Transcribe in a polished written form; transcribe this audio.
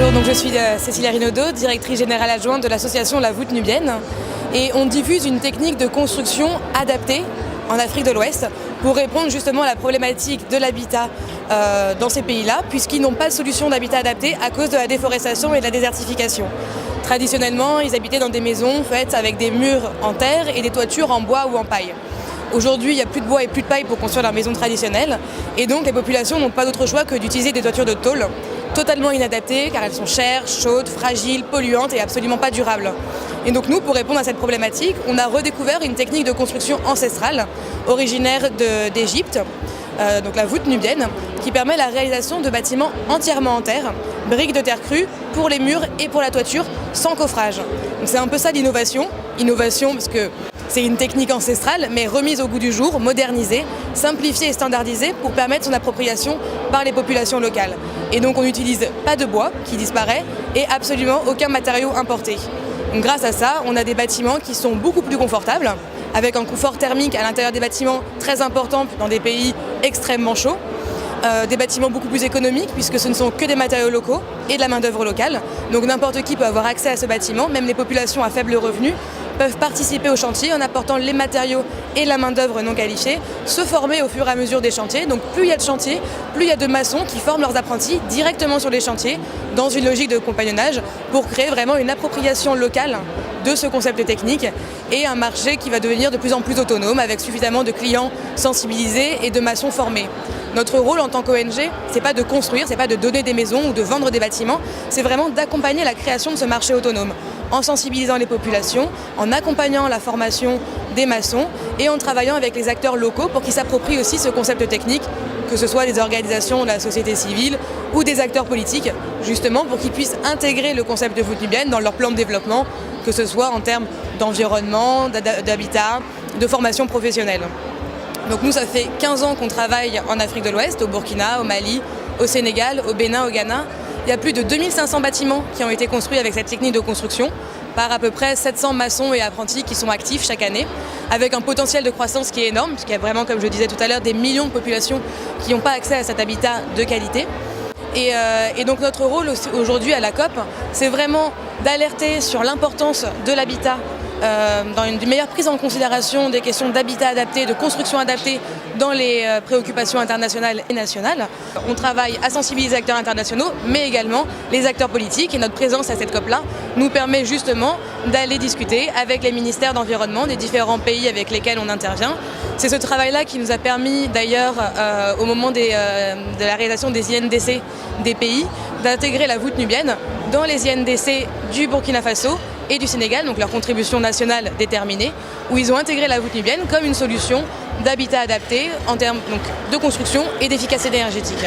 Bonjour, donc je suis Cécilia Rinaudot, directrice générale adjointe de l'association La Voûte Nubienne. Et on diffuse une technique de construction adaptée en Afrique de l'Ouest pour répondre justement à la problématique de l'habitat dans ces pays-là, puisqu'ils n'ont pas de solution d'habitat adapté à cause de la déforestation et de la désertification. Traditionnellement, ils habitaient dans des maisons faites avec des murs en terre et des toitures en bois ou en paille. Aujourd'hui, il n'y a plus de bois et plus de paille pour construire leurs maisons traditionnelles, et donc les populations n'ont pas d'autre choix que d'utiliser des toitures de tôle, totalement inadaptées car elles sont chères, chaudes, fragiles, polluantes et absolument pas durables. Et donc nous, pour répondre à cette problématique, on a redécouvert une technique de construction ancestrale originaire d'Égypte, donc la voûte nubienne, qui permet la réalisation de bâtiments entièrement en terre, briques de terre crue pour les murs et pour la toiture, sans coffrage. Donc c'est un peu ça l'innovation. Innovation parce que c'est une technique ancestrale, mais remise au goût du jour, modernisée, simplifiée et standardisée pour permettre son appropriation par les populations locales. Et donc on n'utilise pas de bois qui disparaît et absolument aucun matériau importé. Donc grâce à ça, on a des bâtiments qui sont beaucoup plus confortables, avec un confort thermique à l'intérieur des bâtiments très important dans des pays extrêmement chauds. Des bâtiments beaucoup plus économiques puisque ce ne sont que des matériaux locaux et de la main-d'œuvre locale. Donc n'importe qui peut avoir accès à ce bâtiment, même les populations à faible revenu peuvent participer au chantier en apportant les matériaux et la main-d'œuvre non qualifiée, se former au fur et à mesure des chantiers. Donc plus il y a de chantiers, plus il y a de maçons qui forment leurs apprentis directement sur les chantiers dans une logique de compagnonnage pour créer vraiment une appropriation locale de ce concept technique et un marché qui va devenir de plus en plus autonome avec suffisamment de clients sensibilisés et de maçons formés. Notre rôle en tant qu'ONG, c'est pas de construire, c'est pas de donner des maisons ou de vendre des bâtiments, c'est vraiment d'accompagner la création de ce marché autonome en sensibilisant les populations, en accompagnant la formation des maçons et en travaillant avec les acteurs locaux pour qu'ils s'approprient aussi ce concept technique, que ce soit des organisations de la société civile ou des acteurs politiques, justement pour qu'ils puissent intégrer le concept de voûte nubienne dans leur plan de développement, que ce soit en termes d'environnement, d'habitat, de formation professionnelle. Donc nous, ça fait 15 ans qu'on travaille en Afrique de l'Ouest, au Burkina, au Mali, au Sénégal, au Bénin, au Ghana. Il y a plus de 2500 bâtiments qui ont été construits avec cette technique de construction par à peu près 700 maçons et apprentis qui sont actifs chaque année, avec un potentiel de croissance qui est énorme, puisqu'il y a vraiment, comme je disais tout à l'heure, des millions de populations qui n'ont pas accès à cet habitat de qualité. Et donc notre rôle aujourd'hui à la COP, c'est vraiment d'alerter sur l'importance de l'habitat dans une meilleure prise en considération des questions d'habitat adapté, de construction adaptée dans les préoccupations internationales et nationales. On travaille à sensibiliser les acteurs internationaux, mais également les acteurs politiques. Et notre présence à cette COP-là nous permet justement d'aller discuter avec les ministères d'environnement des différents pays avec lesquels on intervient. C'est ce travail-là qui nous a permis d'ailleurs, au moment de la réalisation des INDC des pays, d'intégrer la voûte nubienne dans les INDC du Burkina Faso et du Sénégal, donc leur contribution nationale déterminée, où ils ont intégré la voûte nubienne comme une solution d'habitat adapté en termes donc, de construction et d'efficacité énergétique.